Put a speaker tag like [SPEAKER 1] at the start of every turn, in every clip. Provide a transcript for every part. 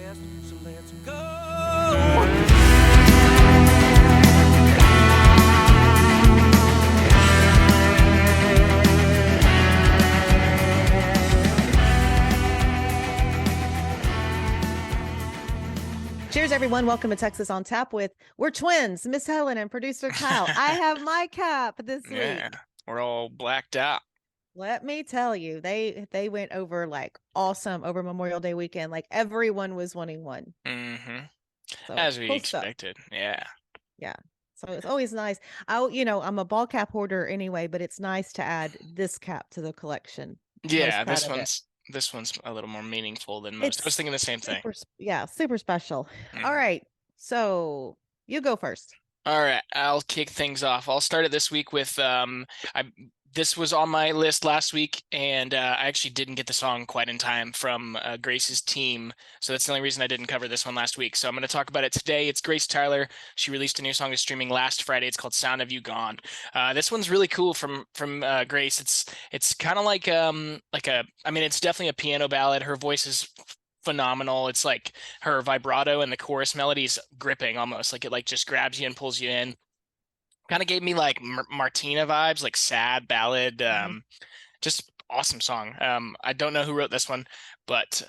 [SPEAKER 1] So let's go.
[SPEAKER 2] Cheers, everyone. Welcome to Texas on Tap with We're Twins, Miss Helen and producer Kyle. I have my cap this week.
[SPEAKER 3] We're all blacked out.
[SPEAKER 2] Let me tell you, they went over like awesome over Memorial Day weekend. Like everyone was wanting one.
[SPEAKER 3] Mm-hmm.
[SPEAKER 2] So
[SPEAKER 3] As we
[SPEAKER 2] cool
[SPEAKER 3] expected.
[SPEAKER 2] stuff. Yeah. So it's always nice. I'm a ball cap hoarder anyway, but it's nice to add this cap to the collection.
[SPEAKER 3] Yeah, this one's a little more meaningful than most. I was thinking the same thing.
[SPEAKER 2] Super special. All right. So you go first.
[SPEAKER 3] All right, I'll kick things off. I'll start it this week with this was on my list last week, and I actually didn't get the song quite in time from Grace's team, so that's the only reason I didn't cover this one last week. So I'm going to talk about it today. It's Grace Tyler. She released a new song that's streaming last Friday. It's called "Sound of You Gone." This one's really cool from Grace. It's kind of like it's definitely a piano ballad. Her voice is phenomenal. It's like her vibrato and the chorus melody is gripping almost, like it like just grabs you and pulls you in. Kind of gave me like Martina vibes, like sad ballad. Just awesome song. I don't know who wrote this one, but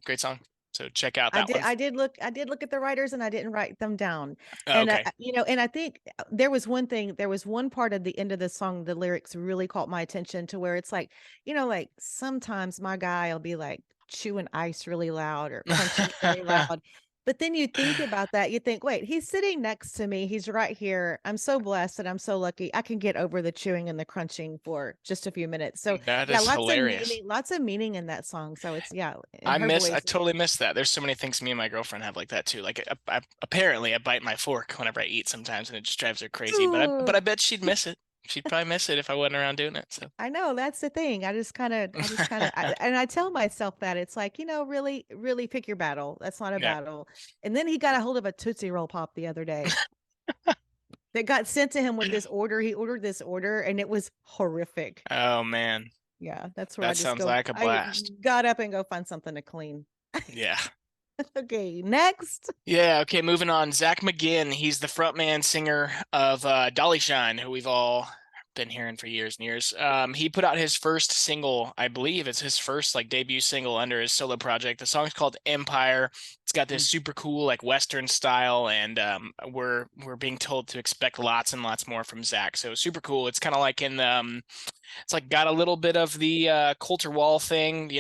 [SPEAKER 3] great song. So check out that one.
[SPEAKER 2] I did look at the writers and I didn't write them down.
[SPEAKER 3] Oh,
[SPEAKER 2] and
[SPEAKER 3] okay.
[SPEAKER 2] and I think there was one part at the end of the song, the lyrics really caught my attention to where it's like, like sometimes my guy will be like chewing ice really loud or crunching very loud. But then you think about that, you think, wait, he's sitting next to me. He's right here. I'm so blessed and I'm so lucky. I can get over the chewing and the crunching for just a few minutes. So
[SPEAKER 3] that is hilarious.
[SPEAKER 2] Lots of meaning in that song. So it's,
[SPEAKER 3] I totally miss that. There's so many things me and my girlfriend have like that too. Like apparently I bite my fork whenever I eat sometimes and it just drives her crazy. But I bet she'd miss it. She'd probably miss it if I wasn't around doing it. So
[SPEAKER 2] I know that's the thing. I just kind of, and I tell myself that it's like, really, really pick your battle. That's not a battle. And then he got a hold of a Tootsie Roll Pop the other day that got sent to him with this order. He ordered this order and it was horrific.
[SPEAKER 3] Oh man.
[SPEAKER 2] Yeah, that's where
[SPEAKER 3] that sounds like a blast.
[SPEAKER 2] I got up and go find something to clean.
[SPEAKER 3] Yeah.
[SPEAKER 2] Okay, next.
[SPEAKER 3] Yeah, okay, moving on. Zack McGinn, he's the frontman singer of Dolly Shine, who we've all been hearing for years and years. He put out his first single, I believe it's his first like debut single under his solo project. The song's called Empire. It's got this super cool like Western style, and we're being told to expect lots and lots more from Zack. So super cool. It's kind of like it's like got a little bit of the Coulter Wall thing.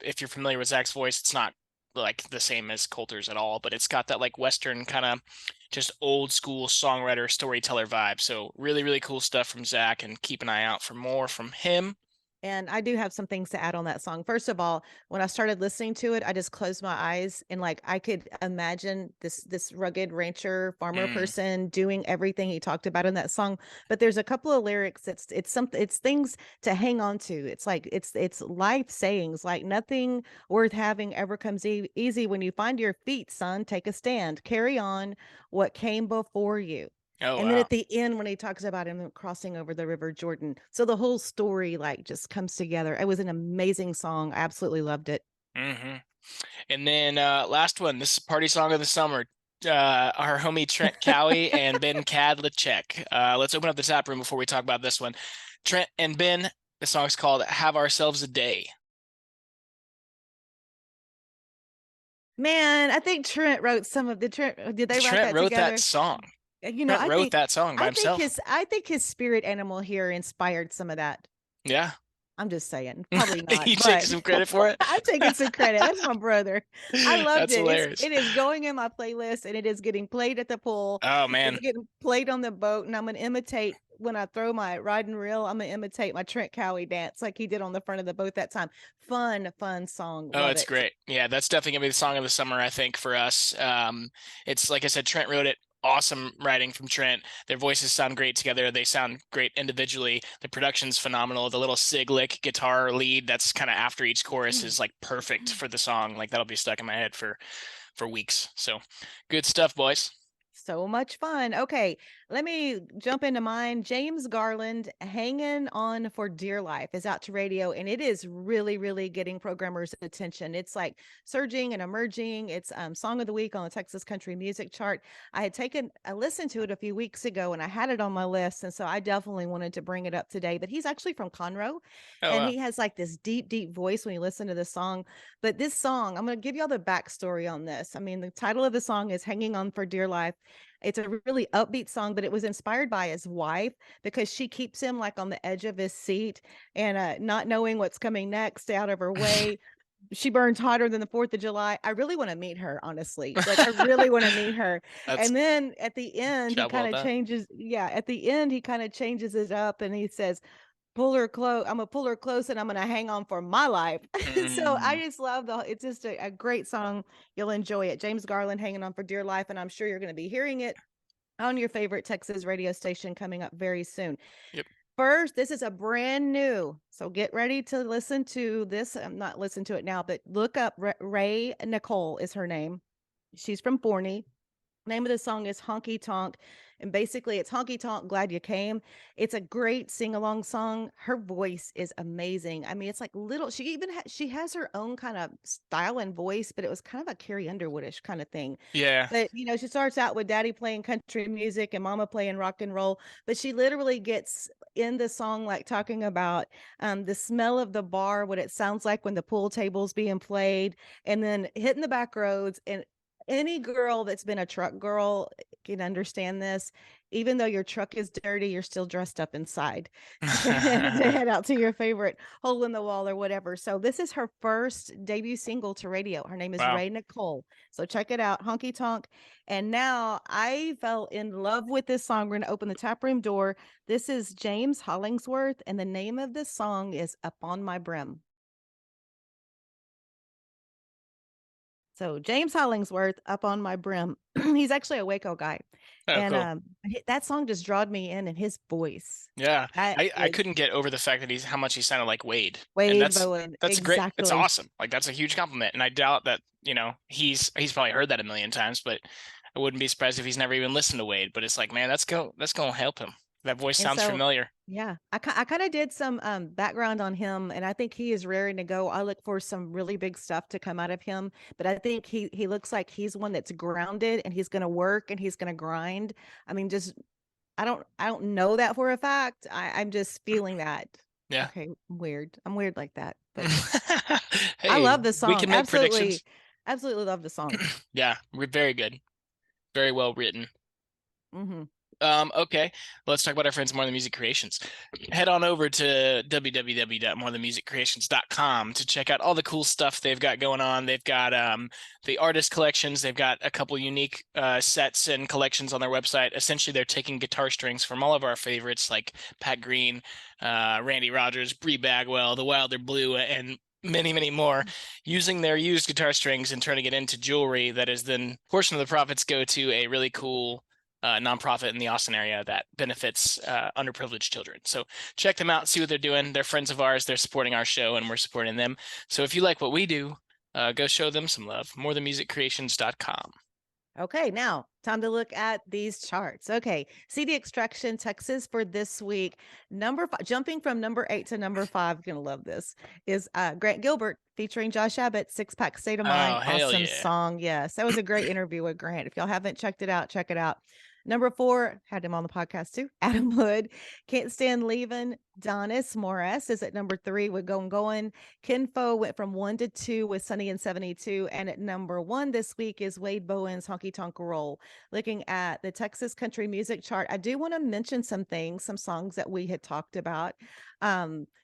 [SPEAKER 3] If you're familiar with Zack's voice, it's not like the same as Coulter's at all, but it's got that like Western kind of just old school songwriter storyteller vibe. So really, really cool stuff from Zack, and keep an eye out for more from him.
[SPEAKER 2] And I do have some things to add on that song. First of all, when I started listening to it, I just closed my eyes and like I could imagine this rugged rancher farmer person doing everything he talked about in that song. But there's a couple of lyrics. It's things to hang on to. It's like it's life sayings like nothing worth having ever comes easy. When you find your feet, son, take a stand. Carry on what came before you.
[SPEAKER 3] Oh,
[SPEAKER 2] and then at the end, when he talks about him crossing over the River Jordan, so the whole story like just comes together. It was an amazing song. I absolutely loved it.
[SPEAKER 3] And then last one, this is party song of the summer. Our homie Trent Cowie and Ben Kadlacek. Let's open up the tap room before we talk about this one. Trent and Ben, the song's called "Have Ourselves a Day."
[SPEAKER 2] Man, I think Trent wrote some of the Trent. Did they
[SPEAKER 3] Trent
[SPEAKER 2] wrote
[SPEAKER 3] that song?
[SPEAKER 2] I
[SPEAKER 3] wrote that song by himself.
[SPEAKER 2] I think his spirit animal here inspired some of that.
[SPEAKER 3] Yeah.
[SPEAKER 2] I'm just saying, probably not.
[SPEAKER 3] You taking some credit for it?
[SPEAKER 2] I'm taking some credit. That's my brother. I loved it.
[SPEAKER 3] Hilarious.
[SPEAKER 2] It is going in my playlist, and it is getting played at the pool.
[SPEAKER 3] Oh man,
[SPEAKER 2] it's getting played on the boat, and I'm gonna imitate when I throw my ride and reel. I'm gonna imitate my Trent Cowie dance like he did on the front of the boat that time. Fun song.
[SPEAKER 3] Oh, it's great. Yeah, that's definitely gonna be the song of the summer, I think, for us. It's like I said, Trent wrote it. Awesome writing from Trent. Their voices sound great together. They sound great individually. The production's phenomenal. The little sig lick guitar lead that's kind of after each chorus is like perfect for the song. Like that'll be stuck in my head for weeks. So good stuff, boys.
[SPEAKER 2] So much fun. Okay, let me jump into mine. James Garland, Hanging On for Dear Life, is out to radio, and it is really, really getting programmers' attention. It's like surging and emerging. It's Song of the Week on the Texas Country Music Chart. I had taken a listen to it a few weeks ago, and I had it on my list, and so I definitely wanted to bring it up today. But he's actually from Conroe,
[SPEAKER 3] Oh
[SPEAKER 2] and
[SPEAKER 3] wow.
[SPEAKER 2] he has like this deep, deep voice when you listen to this song. But this song, I'm going to give you all the backstory on this. I mean, the title of the song is Hanging On for Dear Life. It's a really upbeat song, but it was inspired by his wife because she keeps him like on the edge of his seat and not knowing what's coming next out of her way. She burns hotter than the 4th of July. I really want to meet her, honestly. Like, I really want to meet her.
[SPEAKER 3] That's
[SPEAKER 2] And then at the end, he
[SPEAKER 3] job
[SPEAKER 2] kind
[SPEAKER 3] well
[SPEAKER 2] of
[SPEAKER 3] done.
[SPEAKER 2] changes. Yeah, at the end, he kind of changes it up and he says, pull her close. I'm gonna pull her close and I'm gonna hang on for my life. So I
[SPEAKER 3] Mm.
[SPEAKER 2] just love it's just a great song. You'll enjoy it. James Garland, Hanging On for Dear Life. And I'm sure you're going to be hearing it on your favorite Texas radio station coming up very soon.
[SPEAKER 3] Yep.
[SPEAKER 2] First, this is a brand new, so get ready to listen to this. I'm not listening to it now, but look up RayNicole is her name. She's from Forney. Name of the song is Honky Tonk. And basically, it's Honky Tonk, Glad You Came. It's a great sing along song. Her voice is amazing. I mean, it's like little, she even she has her own kind of style and voice, but it was kind of a Carrie Underwoodish kind of thing.
[SPEAKER 3] Yeah.
[SPEAKER 2] But, she starts out with daddy playing country music and mama playing rock and roll. But she literally gets in the song, like talking about the smell of the bar, what it sounds like when the pool table's being played, and then hitting the back roads. And any girl that's been a truck girl can understand this. Even though your truck is dirty, you're still dressed up inside to head out to your favorite hole in the wall or whatever. So this is her first debut single to radio. Her name is
[SPEAKER 3] Wow.
[SPEAKER 2] RayNicole. So check it out, Honky Tonk. And now I fell in love with this song. We're going to open the tap room door. This is James Hollingsworth, and the name of this song is Up on My Brim. So James Hollingsworth, Up on My Brim. He's actually a Waco guy.
[SPEAKER 3] Oh,
[SPEAKER 2] And
[SPEAKER 3] cool.
[SPEAKER 2] that song just drawed me in, and his voice.
[SPEAKER 3] Yeah.
[SPEAKER 2] That
[SPEAKER 3] I
[SPEAKER 2] is
[SPEAKER 3] couldn't get over the fact that how much he sounded like Wade. And
[SPEAKER 2] Wade Bowen.
[SPEAKER 3] that's great. It's
[SPEAKER 2] Exactly.
[SPEAKER 3] awesome. Like that's a huge compliment. And I doubt that, he's probably heard that a million times, but I wouldn't be surprised if he's never even listened to Wade. But it's like, man, that's going to help him. That voice
[SPEAKER 2] And
[SPEAKER 3] sounds
[SPEAKER 2] so,
[SPEAKER 3] familiar.
[SPEAKER 2] yeah, I kind of did some background on him, and I think he is raring to go. I look for some really big stuff to come out of him, but I think he looks like he's one that's grounded and he's going to work and he's going to grind. I mean, just I don't know that for a fact. I'm just feeling that.
[SPEAKER 3] Yeah.
[SPEAKER 2] Okay, weird. I'm weird like that, but I
[SPEAKER 3] Hey,
[SPEAKER 2] love the
[SPEAKER 3] we
[SPEAKER 2] song.
[SPEAKER 3] can make
[SPEAKER 2] Absolutely,
[SPEAKER 3] predictions.
[SPEAKER 2] absolutely love the song.
[SPEAKER 3] Yeah, we're very good. Very well written.
[SPEAKER 2] Hmm.
[SPEAKER 3] Okay, let's talk about our friends More Than Music Creations. Head on over to www.morethanmusiccreations.com to check out all the cool stuff they've got going on. They've got the artist collections. They've got a couple unique sets and collections on their website. Essentially, they're taking guitar strings from all of our favorites like Pat Green, Randy Rogers, Bree Bagwell, The Wilder Blue, and many, many more, using their used guitar strings and turning it into jewelry that is then portion of the profits go to a really cool nonprofit in the Austin area that benefits underprivileged children. So check them out, see what they're doing. They're friends of ours. They're supporting our show, and we're supporting them. So if you like what we do, go show them some love. MoreThanMusicCreations.com.
[SPEAKER 2] Okay, now time to look at these charts. Okay, CD Extraction Texas for this week. Number 5, jumping from number 8 to number 5, gonna love this, is Grant Gilbert featuring Josh Abbott, Six Pack State of Mind.
[SPEAKER 3] Oh, hell
[SPEAKER 2] Awesome
[SPEAKER 3] yeah.
[SPEAKER 2] song. Yes, that was a great interview with Grant. If y'all haven't checked it out, check it out. Number 4, had him on the podcast too. Adam Hood, Can't Stand Leaving. Donis Morris is at number 3 with Going Going. Kinfo went from 1 to 2 with Sunny and 72. And at number 1 this week is Wade Bowen's Honky Tonk Roll. Looking at the Texas Country Music Chart, I do want to mention some things, some songs that we had talked about.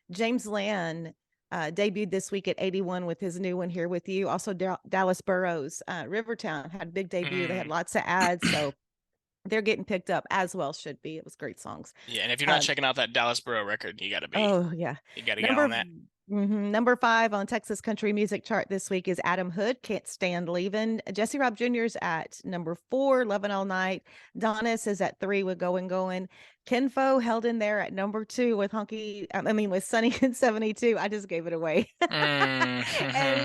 [SPEAKER 2] James Land debuted this week at 81 with his new one, Here With You. Also, Dallas Burrows, Rivertown had a big debut. They had lots of ads. So they're getting picked up, as well should be. It was great songs.
[SPEAKER 3] Yeah, and if you're not checking out that Dallas Borough record, you got to
[SPEAKER 2] Oh yeah.
[SPEAKER 3] get
[SPEAKER 2] Number
[SPEAKER 3] on that.
[SPEAKER 2] Number 5 on Texas country music chart this week is Adam Hood, Can't Stand Leaving. Jesse Robb Jr.'s at number 4, Loving All Night. Donis is at 3 with Going Going. Kenfo held in there at number 2 with with Sunny in 72. I just gave it away. And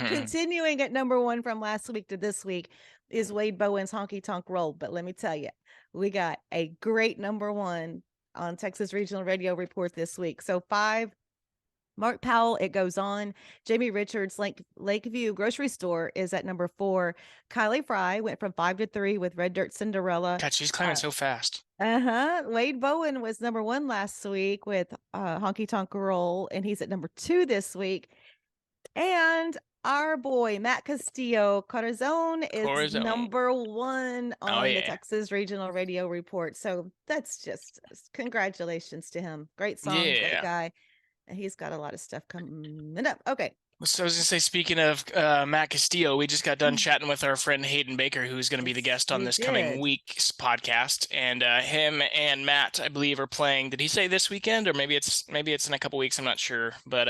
[SPEAKER 2] continuing at number 1 from last week to this week is Wade Bowen's Honky Tonk Roll. But let me tell you, we got a great number 1 on Texas Regional Radio Report this week. So 5, Mark Powell, It Goes On. Jamie Richards, Lakeview Grocery Store is at number 4. Kylie Fry went from 5 to 3 with Red Dirt Cinderella.
[SPEAKER 3] God, she's climbing so fast.
[SPEAKER 2] Wade Bowen was number 1 last week with Honky Tonk Roll, and he's at number 2 this week. And our boy, Matt Castillo, Corazon is number 1 on the Texas Regional Radio Report. So that's just congratulations to him. Great song, great guy. He's got a lot of stuff coming up. Okay.
[SPEAKER 3] So I was going to say, speaking of Matt Castillo, we just got done chatting with our friend Hayden Baker, who's going to be the guest on this coming week's podcast. And him and Matt, I believe, are playing. Did he say this weekend, or maybe it's in a couple weeks? I'm not sure. But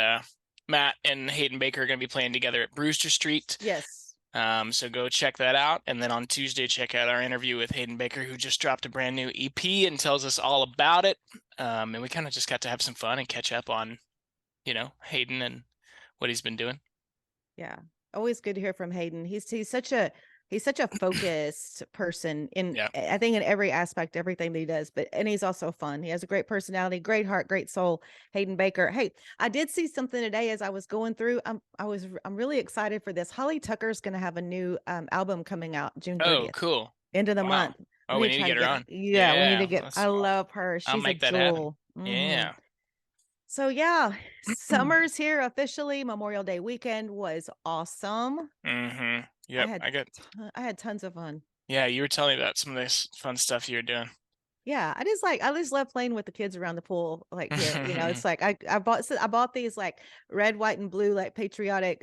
[SPEAKER 3] Matt and Hayden Baker are going to be playing together at Brewster Street.
[SPEAKER 2] Yes.
[SPEAKER 3] So go check that out. And then on Tuesday, check out our interview with Hayden Baker, who just dropped a brand new EP and tells us all about it. And we kind of just got to have some fun and catch up on, Hayden and what he's been doing.
[SPEAKER 2] Yeah. Always good to hear from Hayden. He's such a focused person I think in every aspect, everything that he does, and he's also fun. He has a great personality, great heart, great soul. Hayden Baker. Hey, I did see something today as I was going through. I'm really excited for this. Holly Tucker's going to have a new album coming out June 30th.
[SPEAKER 3] Oh, cool.
[SPEAKER 2] End of the month.
[SPEAKER 3] Oh, we need to get her on.
[SPEAKER 2] Yeah, we need to get. I love her. She's
[SPEAKER 3] I'll make
[SPEAKER 2] a
[SPEAKER 3] that happen.
[SPEAKER 2] Mm-hmm.
[SPEAKER 3] Yeah.
[SPEAKER 2] So summer's here officially. Memorial Day weekend was awesome.
[SPEAKER 3] Mm-hmm. Yeah,
[SPEAKER 2] I had tons of fun.
[SPEAKER 3] Yeah, you were telling me about some of this fun stuff you were doing.
[SPEAKER 2] Yeah, I just love playing with the kids around the pool. Like here, it's like I bought these like red, white, and blue like patriotic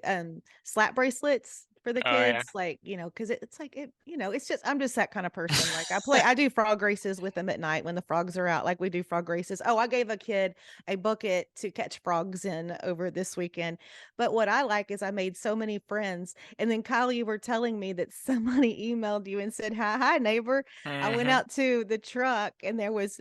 [SPEAKER 2] slap bracelets for the kids, because it's like it's just I'm just that kind of person. Like I do frog races with them at night when the frogs are out. Like we do frog races. Oh, I gave a kid a bucket to catch frogs in over this weekend. But what I like is I made so many friends. And then Kyle, you were telling me that somebody emailed you and said, hi neighbor.
[SPEAKER 3] Mm-hmm.
[SPEAKER 2] I went out to the truck and there was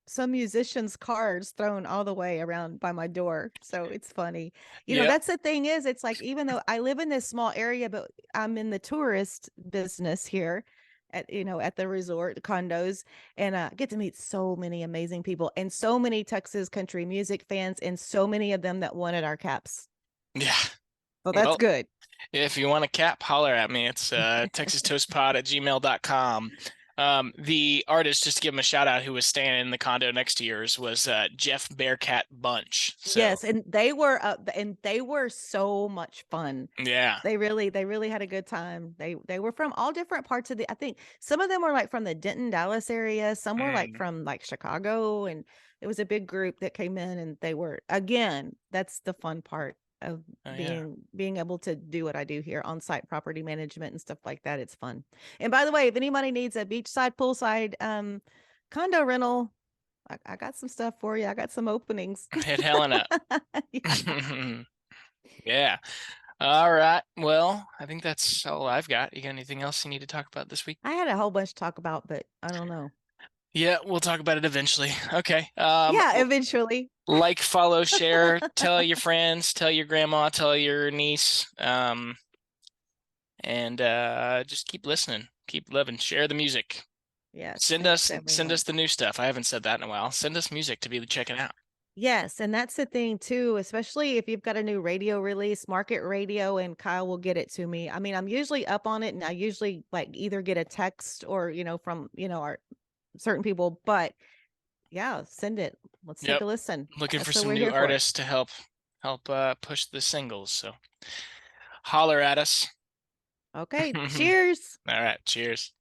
[SPEAKER 2] some musicians' cards thrown all the way around by my door. So it's funny. That's the thing is, it's like, even though I live in this small area, but I'm in the tourist business here at the resort condos, and get to meet so many amazing people and so many Texas country music fans, and so many of them that wanted our caps.
[SPEAKER 3] Yeah.
[SPEAKER 2] So that's good.
[SPEAKER 3] If you want a cap, holler at me. It's texastoastpod@gmail.com. The artist, just to give him a shout out, who was staying in the condo next to yours, was Jeff Bearcat Bunch. So.
[SPEAKER 2] Yes, and they were so much fun.
[SPEAKER 3] Yeah,
[SPEAKER 2] they really had a good time. They were from all different parts of I think some of them were like from the Denton, Dallas area. Some were like from like Chicago, and it was a big group that came in, and they were, again, that's the fun part of being able to do what I do here, on-site property management and stuff like that. It's fun. And by the way, if anybody needs a beachside, poolside condo rental, I got some stuff for you. I got some openings.
[SPEAKER 3] Hit Helena. Yeah. All right. Well, I think that's all I've got. You got anything else you need to talk about this week?
[SPEAKER 2] I had a whole bunch to talk about, but I don't know.
[SPEAKER 3] Yeah, we'll talk about it eventually. Okay.
[SPEAKER 2] Eventually.
[SPEAKER 3] Like, follow, share, tell your friends, tell your grandma, tell your niece, and just keep listening, keep living, share the music.
[SPEAKER 2] Yeah.
[SPEAKER 3] Send us the new stuff. I haven't said that in a while. Send us music to be checking out.
[SPEAKER 2] Yes, and that's the thing too, especially if you've got a new radio release, market radio, and Kyle will get it to me. I mean, I'm usually up on it, and I usually like either get a text or from our certain people, but yeah, send it. Let's take a listen.
[SPEAKER 3] Looking for some new artists to help push the singles. So holler at us.
[SPEAKER 2] Okay. Cheers.
[SPEAKER 3] All right. Cheers.